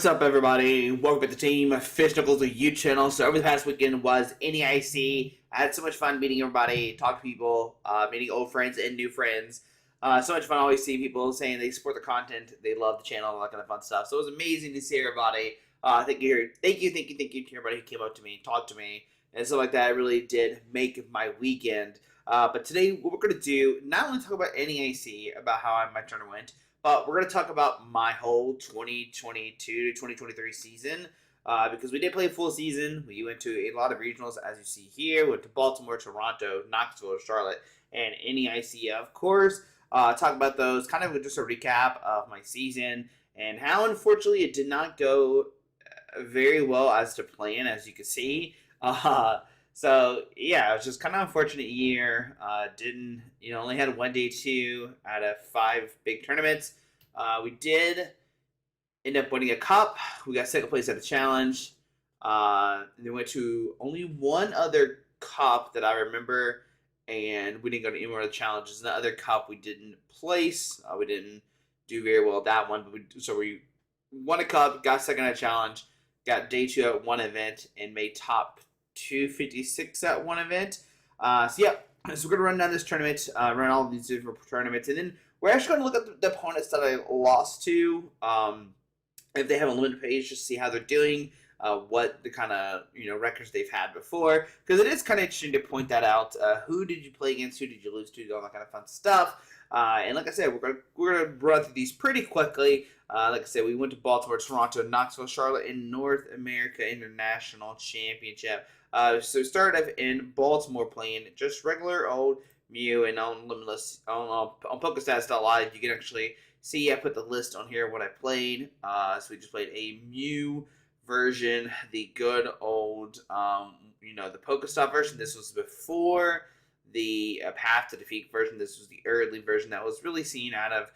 What's up, everybody? Welcome back to Team Fish Knuckles, the YouTube channel. So over the past weekend was NEIC. I had so much fun meeting everybody, talk to people, meeting old friends and new friends. So much fun. I always see people saying they support the content, they love the channel, all that kind of fun stuff. So it was amazing to see everybody. Thank you to everybody who came up to me, talked to me, and stuff like that. It really did make my weekend. But today, what we're going to do, not only talk about NEIC, about how my tournament went, but we're going to talk about my whole 2022 to 2023 season because we did play a full season. We went to a lot of regionals, as you see here. We went to Baltimore, Toronto, Knoxville, Charlotte, and NEIC, of course. Talk about those, kind of just a recap of my season and how, unfortunately, it did not go very well as to plan, as you can see. So yeah, it was just kind of an unfortunate year. Only had one day two out of 5 big tournaments. We did end up winning a cup. We got second place at the challenge. And then went to only one other cup that I remember, and we didn't go to any more of the challenges. And the other cup we didn't place. We didn't do very well at that one, but we won a cup, got second at a challenge, got day 2 at one event, and made top 256 at one event. So we're going to run down this tournament, run all of these different tournaments, and then we're actually going to look at the opponents that I lost to, if they have a limited page, just see how they're doing, what the kind of records they've had before, because it is kind of interesting to point that out. Who did you play against? Who did you lose to? All that kind of fun stuff. And like I said, we're gonna run through these pretty quickly. Like I said, we went to Baltimore, Toronto, Knoxville, Charlotte, in North America International Championship. So we started off in Baltimore playing just regular old Mew, and on Limitless on PokeStats.live you can actually see I put the list on here of what I played. So we just played a Mew version, the good old the Pokestop version. This was before the Path to Defeat version. This was the early version that was really seen out of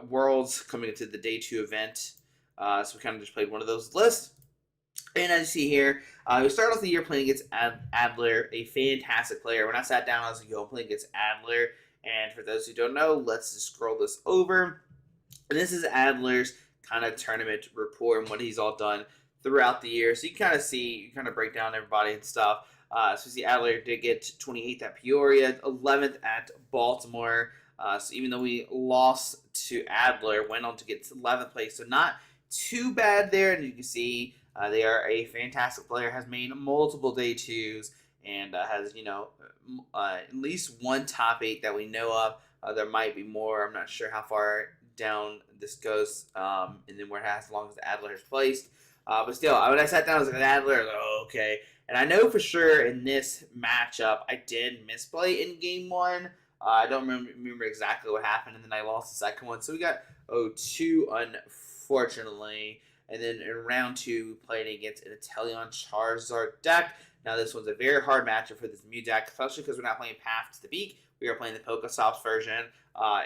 Worlds coming into the day 2 event. So we kind of just played one of those lists. And as you see here, we started off the year playing against Adler, a fantastic player. When I sat down, I was like, yo, I'm playing against Adler. And for those who don't know, let's just scroll this over. And this is Adler's kind of tournament report and what he's all done throughout the year. So you kind of see, you kind of break down everybody and stuff. So you see Adler did get 28th at Peoria, 11th at Baltimore. So even though we lost to Adler, went on to get 11th place. So not too bad there. And you can see they are a fantastic player, has made multiple day 2s, and has, at least one top 8 that we know of. There might be more. I'm not sure how far down this goes, and then where it has, as long as Adler is placed. But still, when I sat down, I was like, Adler, I was like, oh, okay. And I know for sure in this matchup, I did misplay in game 1. I don't remember exactly what happened, and then I lost the second one. So we got 2, unfortunately. And then in round 2, we played against an Italian Charizard deck. Now, this one's a very hard matchup for this Mew deck, especially because we're not playing Path to the Peak. We are playing the Pokestops version.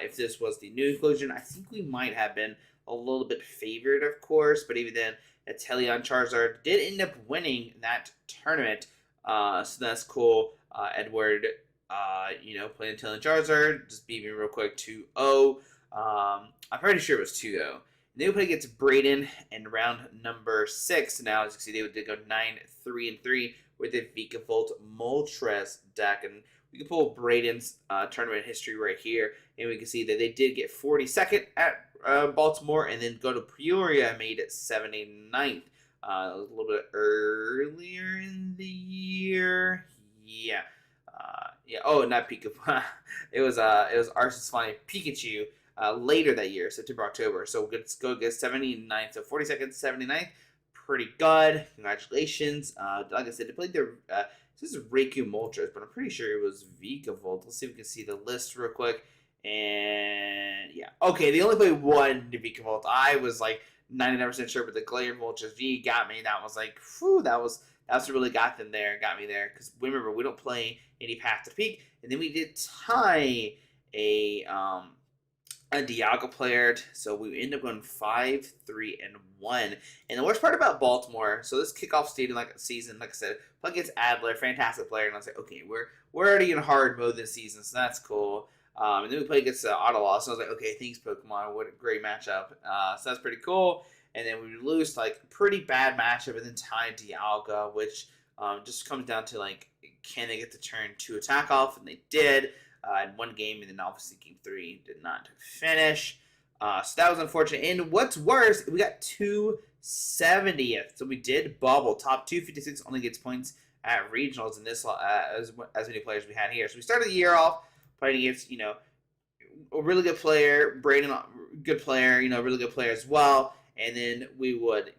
If this was the new inclusion, I think we might have been a little bit favored, of course. But even then, Italian Charizard did end up winning that tournament. So that's cool. Edward, playing Italian Charizard, just beat me real quick 2-0. I'm pretty sure it was 2-0. And then we play against Braden in round number 6. Now, as you can see, they did go 9-3-3 with the Vikavolt Moltres deck. And we can pull Braden's tournament history right here, and we can see that they did get 42nd at Baltimore, and then go to Peoria and made it 79th. A little bit earlier in the year. Yeah. Oh, not Pikachu. It was Arceus flying Pikachu later that year, September, October. So let's go get 79th. So 42nd, 79th. Pretty good. Congratulations. Like I said, they played their this is Reiku Moltres, but I'm pretty sure it was Vikavolt. Let's see if we can see the list real quick. And yeah. Okay, they only played one Vikavolt. I was like 99% sure, but the Glare Moltres V got me. That was like, whew, that's what really got me there. Because remember, we don't play any Path to Peak. And then we did tie a Dialga player, so we ended up going 5-3-1. And the worst part about Baltimore, so this kickoff season, like I said, play against Adler, fantastic player, and I was like, okay, we're already in hard mode this season, so that's cool. And then we played against Ottawa, so I was like, okay, thanks Pokemon, what a great matchup. So that's pretty cool. and then we lose like a pretty bad matchup, and then tie Dialga, which just comes down to like, can they get the turn 2 attack off? And they did in one game, and then obviously game 3 did not finish. So that was unfortunate. And what's worse, we got 270th. So we did bubble. Top 256 only gets points at regionals in this as many players we had here. So we started the year off playing against, a really good player, Braden, good player, really good player as well. And then we would,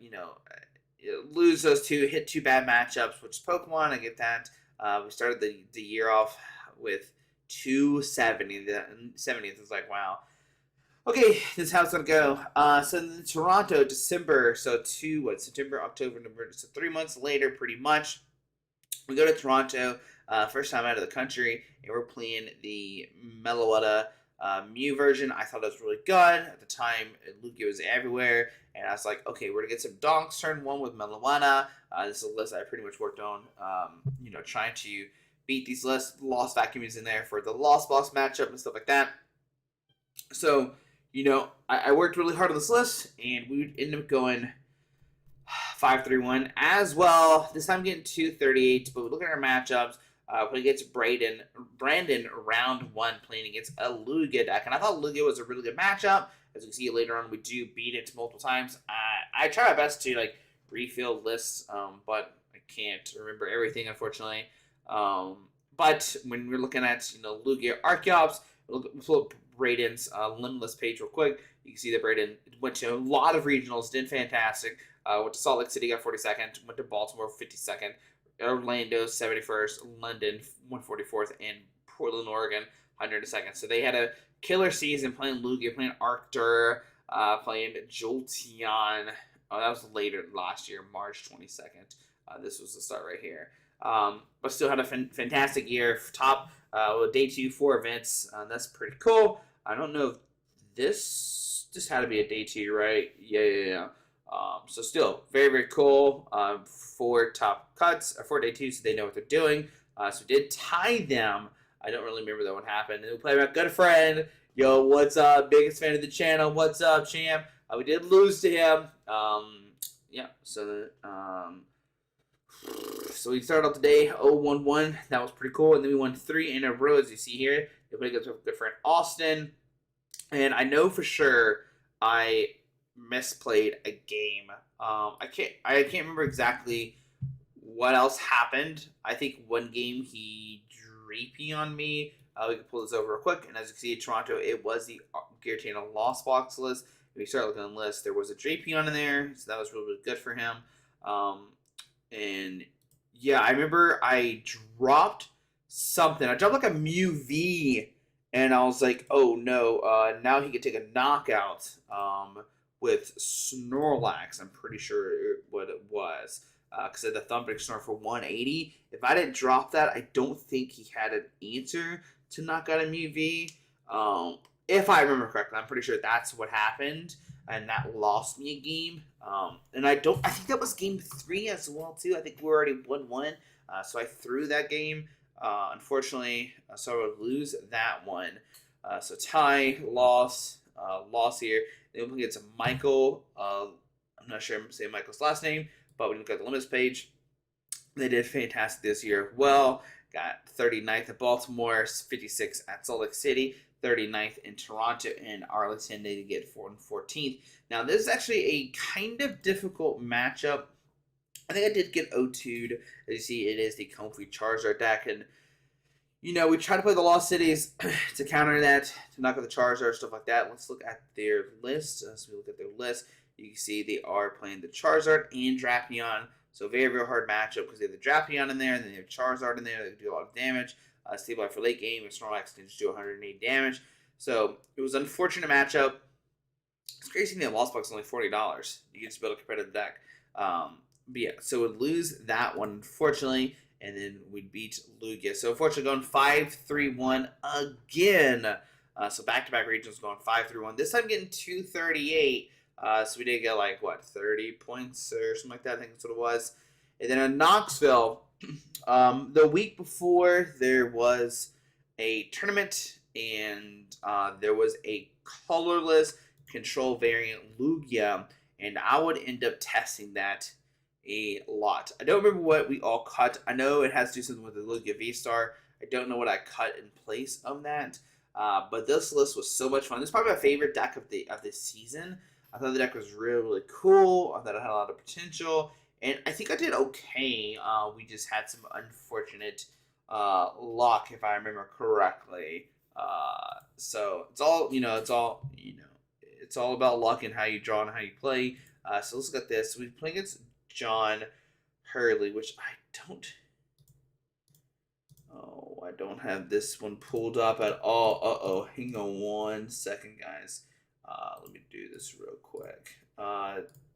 lose those two, hit 2 bad matchups, which is Pokemon. I get that. We started the year off with 270. The 70th is like, wow. Okay, this is how it's going to go. So in Toronto, December, so September, October, November, so 3 months later, pretty much, we go to Toronto, first time out of the country, and we're playing the Meloetta Mew version. I thought it was really good. At the time, Lugia was everywhere, and I was like, okay, we're going to get some donks turn 1 with Meloetta. This is a list I pretty much worked on, trying to beat these lists. Lost Vacuum is in there for the Lost Box matchup and stuff like that. So, I worked really hard on this list, and we would end up going 5-3-1 as well. This time getting 238, but we look at our matchups. Playing against Brandon round 1, playing against a Lugia deck. And I thought Lugia was a really good matchup. As you can see later on, we do beat it multiple times. I try my best to refill lists, but I can't remember everything, unfortunately. But when we're looking at Lugia Archeops, we'll pull up Braden's Limitless page real quick. You can see that Braden went to a lot of regionals, did fantastic. Went to Salt Lake City, got 42nd. Went to Baltimore, 52nd. Orlando, 71st. London, 144th. And Portland, Oregon, 102nd. So they had a killer season playing Lugia, playing Arctur, playing Jolteon. Oh, that was later last year, March 22nd. This was the start right here. But still had a fantastic year. Top day 2, 4 events. That's pretty cool. I don't know if this had to be a day 2, right? Yeah. So still very, very cool. 4 top cuts, or 4 day 2, so they know what they're doing. So we did tie them. I don't really remember that what happened. And we played my good friend. Yo, what's up? Biggest fan of the channel. What's up, champ? We did lose to him. So we started off the day 0-1-1. That was pretty cool. And then we won 3 in a row, as you see here. They played against our good friend Austin. And I know for sure I misplayed a game. I can't remember exactly what else happened. I think one game he Dreepy on me. We can pull this over real quick, and as you can see, in Toronto, it was the Giratina Lost Box list. If you start looking at the list, there was a Drapion in there, so that was really, really good for him. And yeah, I remember I dropped something. I dropped like a Mew V, and I was like, oh no, now he could take a knockout with Snorlax. I'm pretty sure what it was. Because I had the Thumping Snore for 180. If I didn't drop that, I don't think he had an answer to knock out a Mew V. If I remember correctly, I'm pretty sure that's what happened, and that lost me a game. And I think that was game 3 as well too. I think we were already 1-1, so I threw that game. Unfortunately, so I would lose that one. So tie, loss here. Then we get to Michael. I'm not sure I'm saying Michael's last name, but when you look at the limits page, they did fantastic this year. Well, got 39th at Baltimore, 56th at Salt Lake City, 39th in Toronto, and Arlington they did get 4th and 14th. Now, this is actually a kind of difficult matchup. I think I did get O2'd. As you see, it is the Comfy Charizard deck, and we try to play the Lost Cities to counter that, to knock out the Charizard, stuff like that. Let's look at their list. As we look at their list, you can see they are playing the Charizard and Drapion. So very, very hard matchup because they have the Drapion in there, and then they have Charizard in there. They do a lot of damage. Stabilize for late game, and Snorlax can just do 108 damage. So it was an unfortunate matchup. It's crazy that Lost Box is only $40. You can just build a competitive deck. But yeah, so we'd lose that one, unfortunately, and then we'd beat Lugia. So unfortunately, going 5-3-1 again. So back-to-back regions going 5-3-1. This time getting 238. So we did get 30 points or something like that. I think that's what it was. And then in Knoxville, the week before, there was a tournament, and there was a colorless control variant Lugia. and I would end up testing that a lot. I don't remember what we all cut. I know it has to do something with the Lugia V-Star. I don't know what I cut in place of that. But this list was so much fun. This is probably my favorite deck of this season. I thought the deck was really, really cool. I thought it had a lot of potential. And I think I did okay. We just had some unfortunate luck, if I remember correctly. So it's all, it's all about luck and how you draw and how you play. So let's look at this. We're playing against John Hurley, which I don't have this one pulled up at all. Hang on 1 second, guys. Let me do this real quick.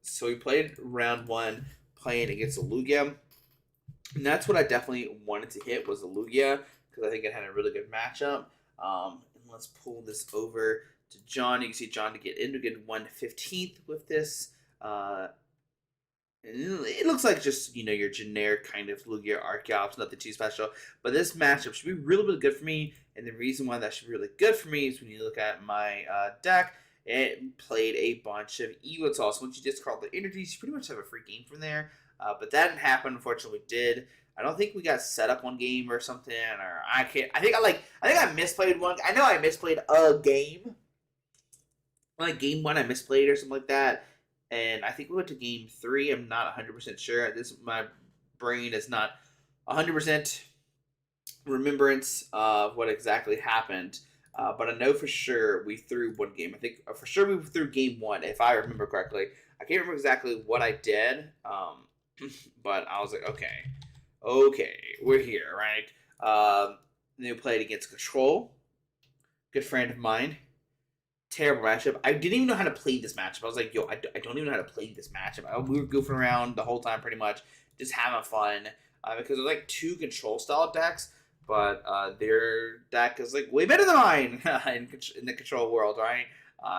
So we played round 1 playing against a Lugia. And that's what I definitely wanted to hit was a Lugia because I think it had a really good matchup. And let's pull this over to John. You can see John to get 1/15th with this. It looks like just, your generic kind of Lugia Archeops, nothing too special. But this matchup should be really, really good for me. And the reason why that should be really good for me is when you look at my deck, it played a bunch of Evital. So once you discard the energies, you pretty much have a free game from there. But that didn't happen. Unfortunately, we did. I don't think we got set up one game or something. Or I think I misplayed one. I know I misplayed a game. Like game 1, I misplayed or something like that. And I think we went to game 3. I'm not 100% sure. My brain is not 100% remembrance of what exactly happened. But I know for sure we threw one game. I think for sure we threw game 1, if I remember correctly. I can't remember exactly what I did. But I was like, okay, we're here, right? Then we played against Control. Good friend of mine. Terrible matchup. I didn't even know how to play this matchup. I was like, I don't even know how to play this matchup. We were goofing around the whole time pretty much, just having fun. Because there's like 2 control style decks, but their deck is like way better than mine in the control world, right?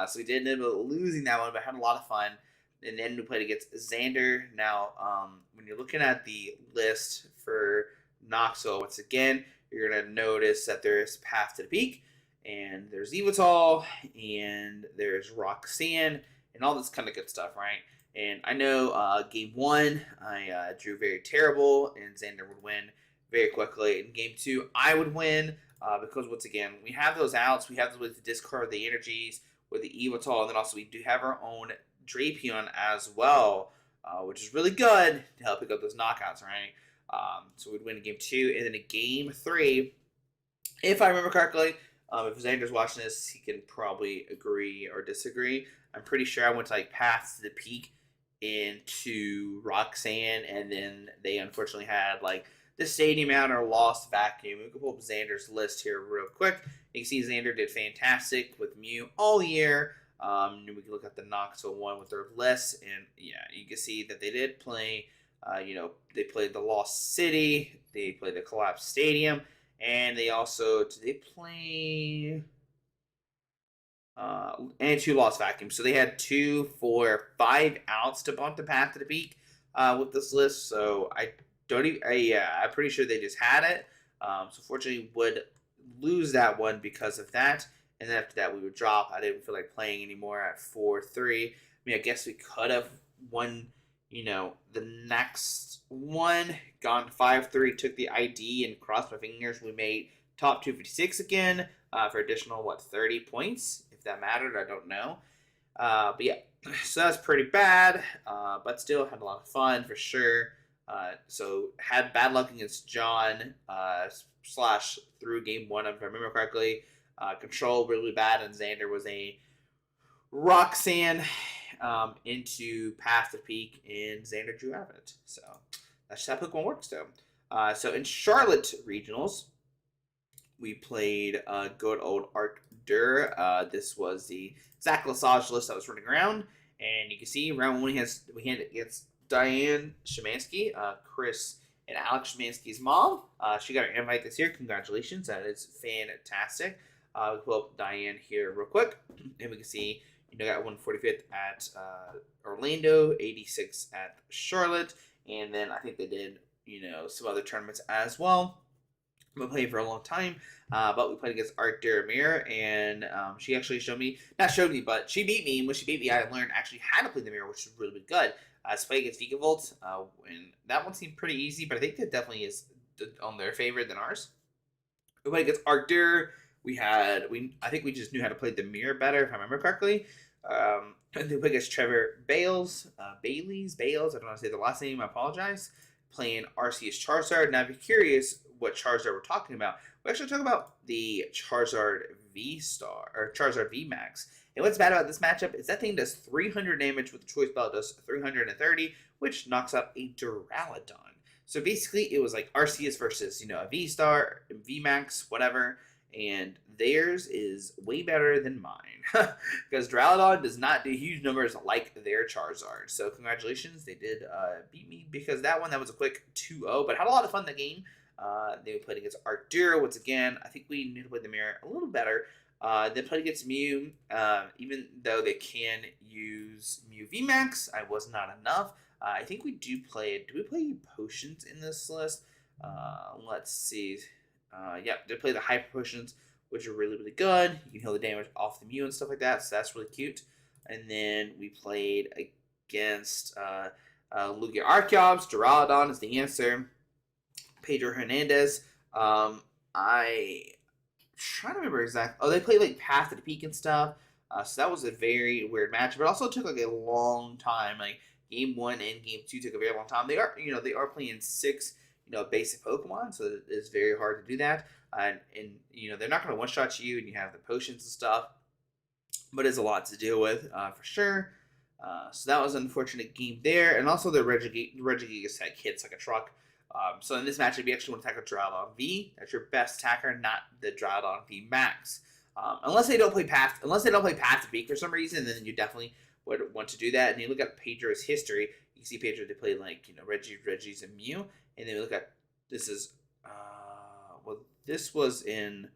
So we did end up losing that one, but had a lot of fun. And then we played against Xander. Now, when you're looking at the list for Knoxville, once again, you're going to notice that there's Path to the Peak. And there's Evital, and there's Wo-Chien, and all this kind of good stuff, right? And I know game 1, I drew very terrible, and Xander would win very quickly. In game 2, I would win, because once again, we have those outs. We have the way to discard the energies with the Evital, and then also we do have our own Drapion as well, which is really good to help pick up those knockouts, right? So we'd win in game 2, and then in game 3, if I remember correctly, if Xander's watching this, he can probably agree or disagree. I'm pretty sure I went to Path to the Peak into Wo-Chien, and then they unfortunately had the stadium out or lost vacuum. We can pull up Xander's list here real quick. You can see Xander did fantastic with Mew all year. And we can look at the Knoxville one with their list, and yeah, you can see that they did play. They played the Lost City, they played the Collapsed Stadium. And they also, did they play, and 2 lost vacuums. So they had 2, 4, 5 outs to bump the Path to the Peak with this list. So I'm pretty sure they just had it. So fortunately would lose that one because of that. And then after that we would drop. I didn't feel like playing anymore at 4-3. I mean, I guess we could have won, the next one, gone 5-3, took the ID and crossed my fingers. We made top 256 again for additional, 30 points, if that mattered. I don't know. But yeah, so that's pretty bad, but still had a lot of fun for sure. So had bad luck against John / through game 1, if I remember correctly. Control really bad, and Xander was a Wo-Chien into Path to Peak, and Xander drew out of it. So that's just how Pokemon works, though. So in Charlotte Regionals, we played good old Arctur. This was the Zach Lesage list that was running around, and you can see round 1 we had it against Diane Shemansky, Chris and Alex Shemansky's mom. She got her invite this year. Congratulations, that is fantastic. We'll pull up Diane here real quick, and we can see got 145th at Orlando, 86 at Charlotte, and then I think they did some other tournaments as well. been playing for a long time, but we played against Art Mirror, and she actually not showed me, but she beat me. And when she beat me, I learned actually how to play the mirror, which is really good. To play against Vikavolt, and that one seemed pretty easy, but I think that definitely is on their favor than ours. We played against Arctur. I think we just knew how to play the mirror better, if I remember correctly. And then we played against Trevor Bales, Bales. I don't know how to say the last name. I apologize. Playing Arceus Charizard. Now, if you're curious what Charizard we're talking about, we actually talk about the Charizard V Star or Charizard V Max. And what's bad about this matchup is that thing does 300 damage with the Choice Belt does 330, which knocks out a Duraludon. So basically, it was like Arceus versus a V Star, V Max, whatever, and theirs is way better than mine because Duraludon does not do huge numbers like their Charizard. So congratulations, they did beat me because that was a quick 2-0, but had a lot of fun in the game. They played against Arctura once again. I think we need to play the mirror a little better. They played against Mew, even though they can use Mew VMAX, I was not enough. I think we do play. Do we play potions in this list? Let's see. Yep, they play the hyper potions, which are really, really good. You can heal the damage off the Mew and stuff like that, so that's really cute. And then we played against Lugia Archeops. Duraludon is the answer. Pedro Hernandez. I trying to remember exactly. Oh, they played like Path to the Peak and stuff. So that was a very weird match, but also took like a long time. Like game 1 and game 2 took a very long time. They are playing 6 basic Pokemon, so it's very hard to do that. And they're not going to one shot you, and you have the potions and stuff, but it's a lot to deal with for sure. So that was an unfortunate game there, and also the Regigigas tech hits like a truck. So in this matchup, you actually want to attack a Duraludon V. That's your best attacker, not the Duraludon V Max. Unless they don't play Path to Peak for some reason, then you definitely would want to do that. And you look at Pedro's history, you can see Pedro they played like Reggie's and Mew, and then we look at this was in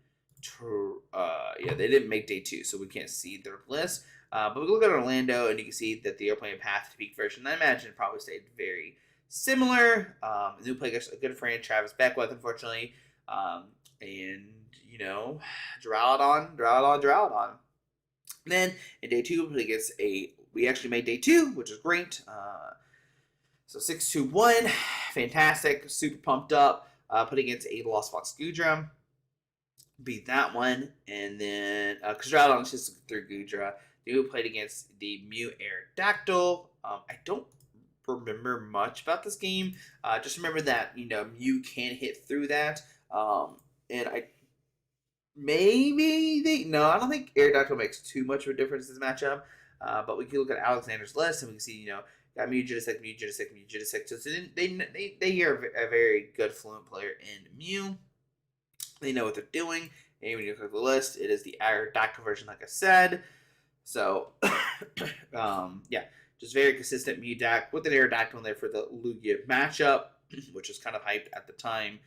they didn't make day 2, so we can't see their list. But we look at Orlando, and you can see that they are playing Path to Peak version. I imagine it probably stayed very similar. And then we play against a good friend, Travis Beckwith, unfortunately. And Duraludon. And then in day 2, we play against we actually made day 2, which is great. So 6-2-1, fantastic, super pumped up. Put against a Lost Fox Goodra, beat that one, and then because Duraludon just through Goodra. Then we played against the Mew Aerodactyl. I don't remember much about this game. Just remember that Mew can hit through that, and I don't think Aerodactyl makes too much of a difference in this matchup. But we can look at Alexander's list, and we can see got Mew Jitisek. So they are a very good fluent player in Mew. They know what they're doing. And when you look at the list, it is the Aerodactyl version, like I said. So, just very consistent Mew deck with an Aerodactyl in there for the Lugia matchup, which was kind of hyped at the time.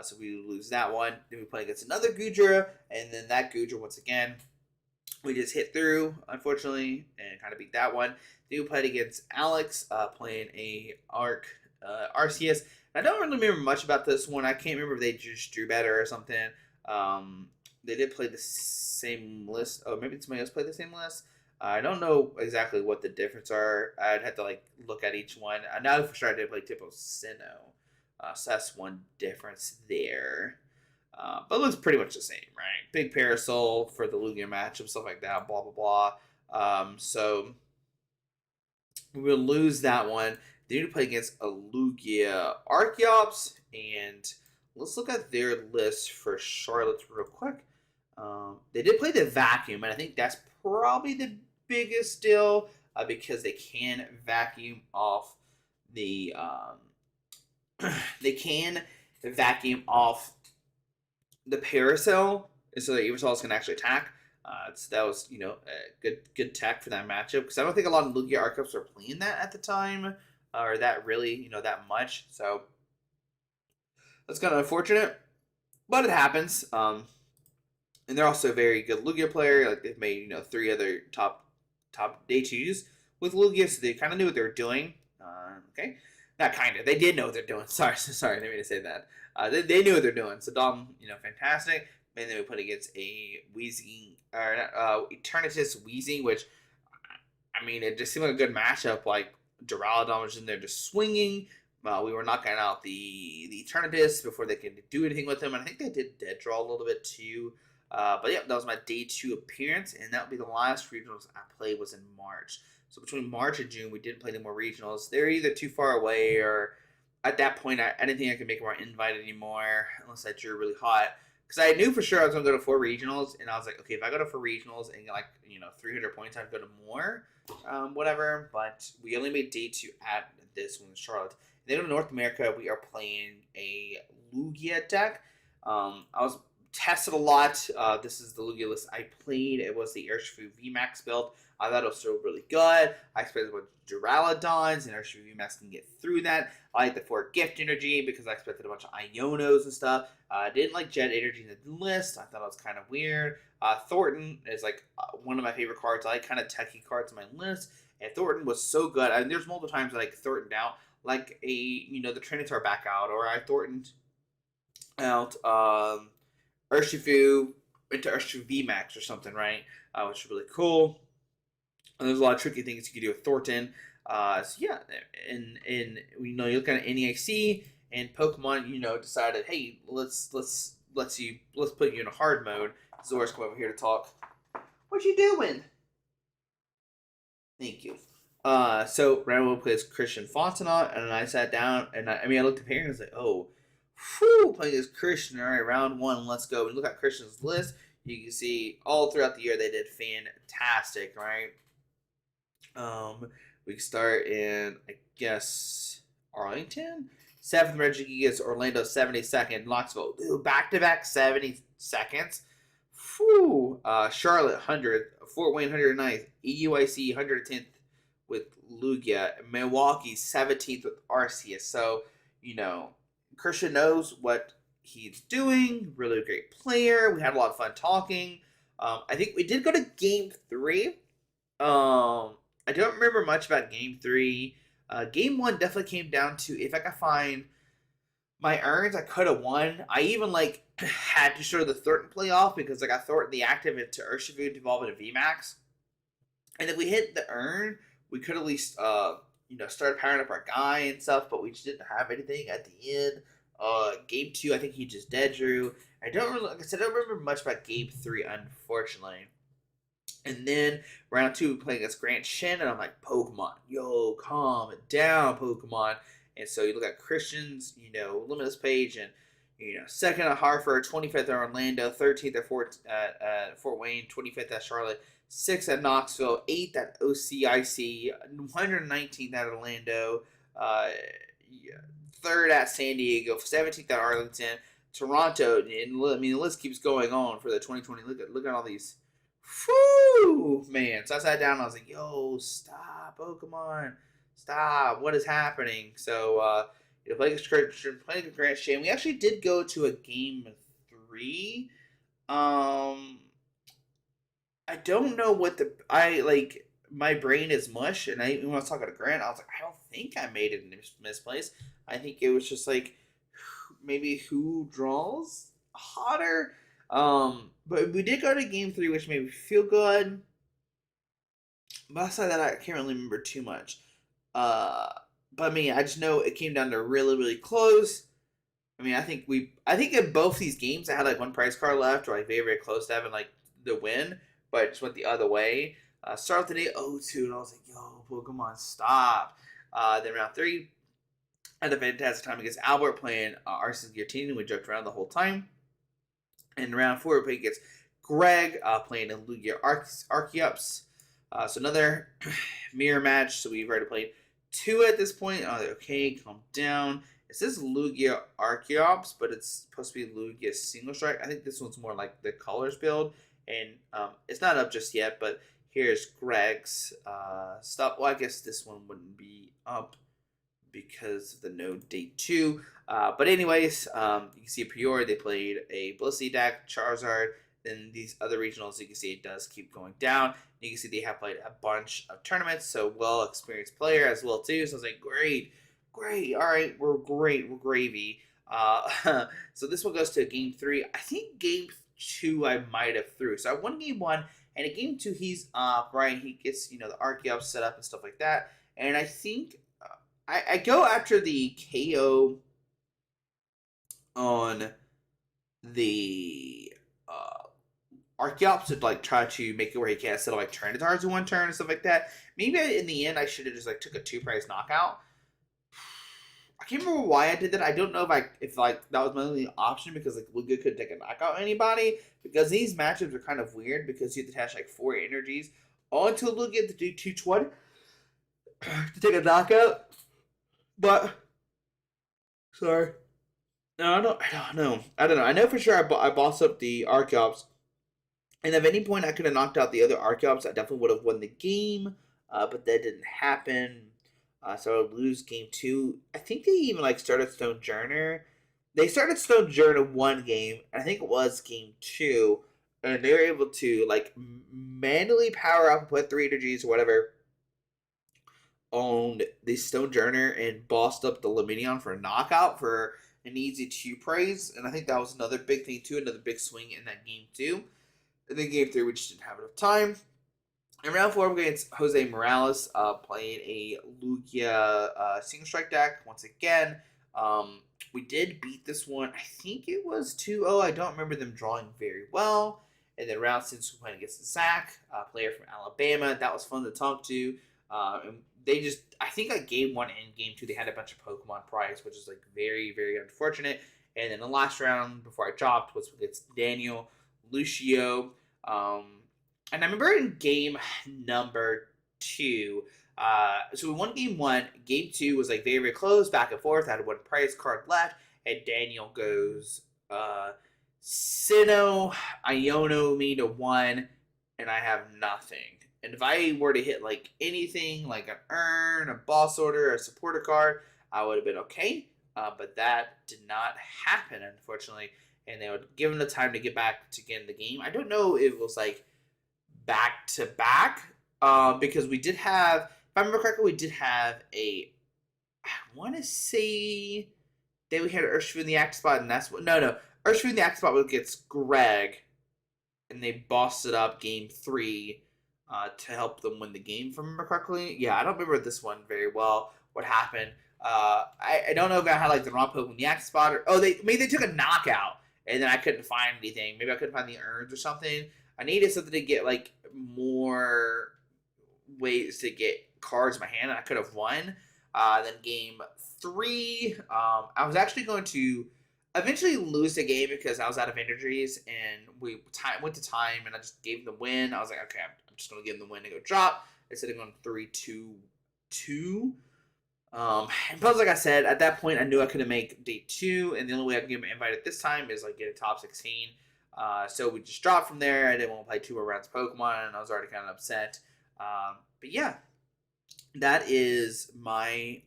So we lose that one. Then we play against another Goodra, and then that Goodra, once again, we just hit through, unfortunately, and kind of beat that one. Then we played against Alex, playing a Arceus. I don't really remember much about this one. I can't remember if they just drew better or something. They did play the same list. Oh, maybe somebody else played the same list. I don't know exactly what the difference are. I'd have to look at each one. I know for sure I did play Tipo Sinnoh. So that's one difference there. But it looks pretty much the same, right? Big Parasol for the Lugia matchup, stuff like that, blah, blah, blah. So we'll lose that one. They need to play against a Lugia Archeops, and let's look at their list for Charlotte real quick. They did play the Vacuum, and I think that's probably the biggest deal because they can vacuum off the Parasol, and so the Eversols can actually attack. So that was a good tech for that matchup because I don't think a lot of Lugia Archeops were playing that at the time, or that really that much. So that's kind of unfortunate, but it happens. And they're also a very good Lugia player. Like they've made 3 other top day 2s with Lugia, so they kind of knew what they were doing. Okay. Not kind of. They did know what they're doing. Sorry, I didn't mean to say that. They knew what they're doing. So Dom, fantastic. And then we put against a Wheezing, or Eternatus Wheezing, which, I mean, it just seemed like a good matchup. Like, Duraludon was in there just swinging. We were knocking out the Eternatus before they could do anything with him. And I think they did dead draw a little bit too. But yeah, that was my day 2 appearance. And that would be the last regionals I played was in March. So between March and June, we didn't play any more regionals. They're either too far away or at that point, I didn't think I could make more invite anymore unless I drew really hot. Because I knew for sure I was going to go to 4 regionals. And I was like, okay, if I go to 4 regionals and get 300 points, I'd go to more. Whatever. But we only made day 2 at this one in Charlotte. And then in North America, we are playing a Lugia deck. I was tested a lot. This is the Lugia list I played. It was the Urshifu VMAX build. I thought it was still really good. I expected a bunch of Duraludons, and Urshifu VMAX can get through that. I like the 4 gift energy because I expected a bunch of Ionos and stuff. I didn't like Jet energy in the list. I thought it was kind of weird. Thornton is one of my favorite cards. I like kind of techie cards on my list. And Thornton was so good. I mean, there's multiple times I Thornton out. Like the Trinitar back out, or I Thorntoned out Urshifu into Urshifu VMAX or something, right? Which is really cool. And there's a lot of tricky things you can do with Thornton. So yeah, and you look at NEIC and Pokemon, decided, hey, let's put you in a hard mode. Zora's come over here to talk. What you doing? Thank you. So Rambo plays Christian Fontenot, and I sat down and I looked at Perry and I was like, oh, playing this Christian. All right, round 1, let's go. And look at Christian's list. You can see all throughout the year they did fantastic, right? We start in, I guess, Arlington. 7th Regigigas, Orlando 72nd, Knoxville. Ooh, back-to-back 70 seconds. Charlotte 100th, Fort Wayne 109th, EUIC 110th with Lugia, Milwaukee 17th with Arceus. So, Christian knows what he's doing. Really great player. We had a lot of fun talking. I think we did go to Game 3. I don't remember much about Game 3. Game 1 definitely came down to if I could find my urns, I could have won. I even had to show the Thornton playoff because I got Thornton the active into Urshifu to evolve into VMAX. And if we hit the urn, we could at least start powering up our guy and stuff, but we just didn't have anything at the end. Game 2, I think he just dead drew. I don't remember much about Game 3, unfortunately. And then round 2, we playing against Grant Shin, and I'm like, Pokemon, yo, calm down, Pokemon. And so you look at Christian's, limitless page, and 2nd at Hartford, 25th at Orlando, 13th at Fort Wayne, 25th at Charlotte, 6th at Knoxville, 8th at OCIC, 119th at Orlando, 3rd at San Diego, 17th at Arlington, Toronto, and the list keeps going on for the 2020. Look at all these. Whew, man. So I sat down and I was like, yo, stop, Pokemon. Stop. What is happening? So, playing against Grant Shane. We actually did go to a Game 3. I don't know what my brain is mush. And when I was talking to Grant, I was like, I don't think I made it in this place. I think it was just maybe who draws hotter. But we did go to Game 3, which made me feel good. But outside that, I can't really remember too much. But I just know it came down to really, really close. I think in both these games, I had one prize card left, or very, very close to having the win, but it just went the other way. Started the day 0-2, and I was like, yo, Pokemon, stop. Then round 3, I had a fantastic time against Albert playing Arceus Guillotine, and we joked around the whole time. And round 4, we played against Greg, playing in Lugia Archeops. So another mirror match. So we've already played 2 at this point. Okay, calm down. It says Lugia Archeops, but it's supposed to be Lugia Single Strike. I think this one's more like the colors build. And it's not up just yet, but here's Greg's stuff. Well, I guess this one wouldn't be up because of the node date 2. But anyways, you can see Priori, they played a Blissey deck, Charizard. Then these other regionals, you can see it does keep going down. You can see they have played a bunch of tournaments, so well-experienced player as well too. So I was like, great. All right, we're great. We're gravy. So this one goes to game 3. I think game 2 I might have threw. So I won game 1, and in game 2 he's up, right? He gets the Archeops set up and stuff like that. And I think I go after the KO on the Archeops to like try to make it where he can't settle like Tyranitar's in one turn and stuff like that. Maybe in the end I should have just like took a 2-price knockout. I can't remember why I did that. I don't know if that was my only option because like Lugia couldn't take a knockout on anybody, because these matchups are kind of weird because you have to attach like 4 energies onto Lugia to do 220 to take a knockout. But sorry. No, I don't know. I know for sure I bossed up the Archeops. And if at any point I could have knocked out the other Archeops, I definitely would have won the game. But that didn't happen. So I would lose game 2. I think they even like started Stonejourner. They started Stonejourner one game, and I think it was game 2. And they were able to like manually power up and put 3 energies or whatever on the Stonejourner and bossed up the Luminion for a knockout for an easy 2-prize. And I think that was another big thing too, another big swing in that game 2. And then game 3, we just didn't have enough time. In round 4, we're against Jose Morales, playing a Lugia single strike deck once again. We did beat this one. I think it was 2-0. I don't remember them drawing very well. And then round 6, we're playing against Zach, a player from Alabama. That was fun to talk to. And they just, I think like game 1 and game 2, they had a bunch of Pokemon prize, which is like very, very unfortunate. And then the last round before I dropped was against Daniel, Lucio. And I remember in game number 2, so we won game 1. Game 2 was like very, very close, back and forth. I had 1 prize card left, and Daniel goes, Sinnoh, Iono me to 1, and I have nothing. And if I were to hit like anything, like an Urn, a Boss Order, a Supporter card, I would have been okay. But that did not happen, unfortunately. And they would give him the time to get back to get in the game. I don't know if it was like back to back, because we did have, if I remember correctly, we did have I want to say that we had Urshifu in the active spot, and that's what, no, Urshifu in the active spot was against Greg, and they bossed it up game 3 to help them win the game, if I remember correctly. Yeah, I don't remember this one very well, what happened. I don't know if I had like the wrong Pokemon in the active spot, or maybe they took a knockout, and then I couldn't find anything. Maybe I couldn't find the urns or something. I needed something to get like more ways to get cards in my hand, and I could have won. Then game 3, I was actually going to eventually lose the game because I was out of energies, and we went to time, and I just gave them the win. I was like, okay, I'm just going to give them the win and go drop instead of going 3-2-2. And plus, like I said, at that point, I knew I couldn't make day 2, and the only way I could get invited this time is like get a top 16. So we just dropped from there. I didn't want to play 2 more rounds of Pokemon, and I was already kind of upset. But yeah, that is my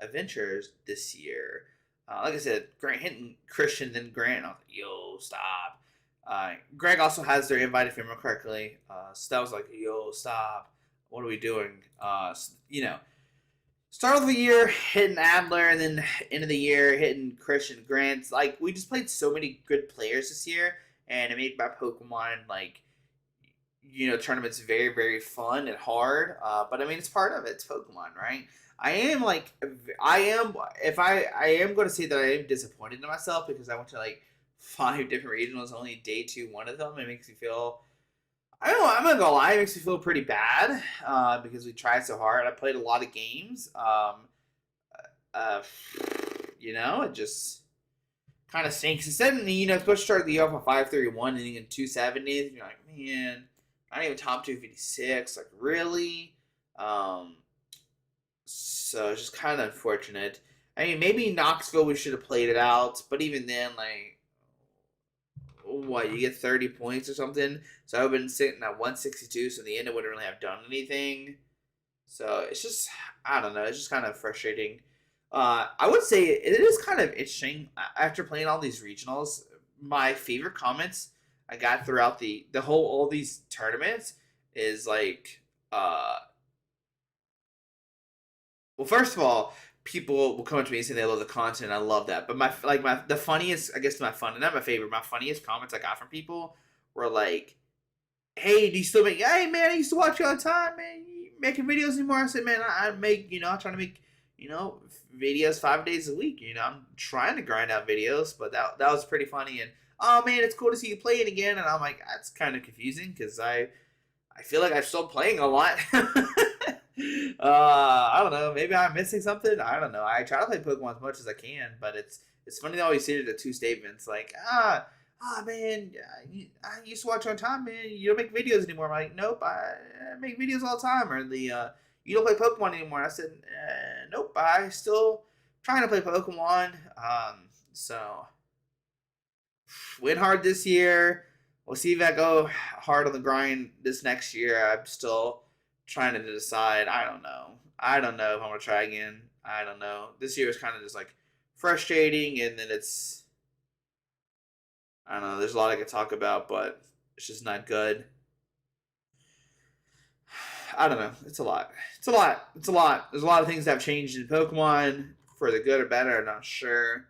adventures this year. Like I said, Grant hitting Christian, then Grant, and I was like, yo, stop. Greg also has their invite, if I remember correctly. So that was like, yo, stop. What are we doing? Start of the year hitting Adler, and then end of the year hitting Christian Grant. Like, we just played so many good players this year, and it made my Pokemon tournaments very, very fun and hard. But I mean, it's part of it. It's Pokemon, right? I am going to say that I am disappointed in myself because I went to like 5 different regionals, only day 2, one of them. It makes me feel, I don't know, I'm not gonna lie, it makes me feel pretty bad because we tried so hard. I played a lot of games. It just kind of stinks. Instead, supposed to start the year off at 531 and then 270. You're like, man, not even top 256. Like, really? So it's just kind of unfortunate. I mean, maybe Knoxville we should have played it out, but even then, like, what, you get 30 points or something? So I would have been sitting at 162, so in the end, I wouldn't really have done anything. So it's just, I don't know, it's just kind of frustrating. I would say it is kind of interesting after playing all these regionals. My favorite comments I got throughout all these tournaments is like, well, first of all, people will come up to me and say they love the content. I love that. But the funniest, I guess not my favorite, my funniest comments I got from people were like, "Hey, do you still make? Hey, man, I used to watch you all the time, man. You making videos anymore?" I said, "Man, I make, I try to make, videos 5 days a week. I'm trying to grind out videos, but that was pretty funny. And oh man, it's cool to see you playing again." And I'm like, that's kind of confusing because I feel like I'm still playing a lot. I don't know. Maybe I'm missing something. I don't know. I try to play Pokemon as much as I can, but it's funny to always see the two statements like man, I used to watch on time, man. You don't make videos anymore. I'm like, nope, I make videos all the time. Or you don't play Pokemon anymore. I said, nope, I still trying to play Pokemon. So went hard this year. We'll see if I go hard on the grind this next year. I'm still trying to decide. I don't know. I don't know if I'm gonna try again. I don't know. This year is kind of just like frustrating, and then I don't know. There's a lot I could talk about, but it's just not good. I don't know. It's a lot. It's a lot. It's a lot. There's a lot of things that have changed in Pokemon for the good or better. I'm not sure.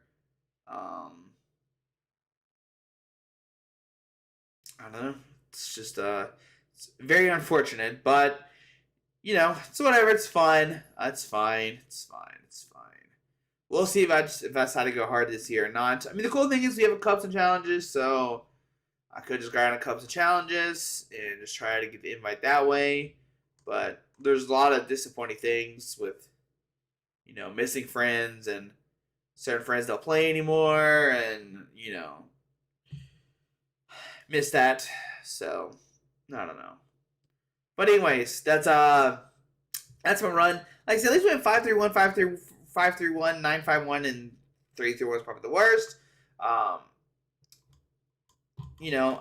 I don't know. It's just it's very unfortunate, but it's whatever. It's fun. It's fine. It's fine. It's fine. We'll see if I decide to go hard this year or not. I mean, the cool thing is we have a Cups and Challenges, so I could just grind a Cups and Challenges and just try to get the invite that way. But there's a lot of disappointing things with missing friends and certain friends don't play anymore, and miss that. So I don't know. But anyways, that's my run. Like I said, at least we went 5-3-1, 5-3-1, 9-5-1, and 3-3-1 is probably the worst.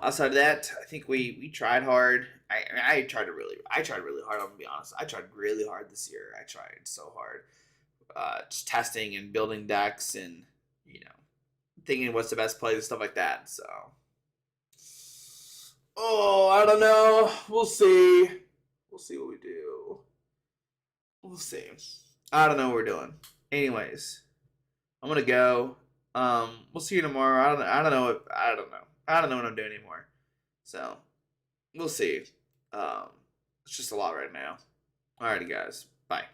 Outside of that, I think we tried hard. I tried really hard. I'm gonna be honest. I tried really hard this year. I tried so hard, just testing and building decks and thinking what's the best play and stuff like that. So, I don't know. We'll see. We'll see what we do. We'll see. I don't know what we're doing. Anyways, I'm gonna go. We'll see you tomorrow. I don't know. I don't know what I'm doing anymore. So, we'll see. It's just a lot right now. Alrighty, guys. Bye.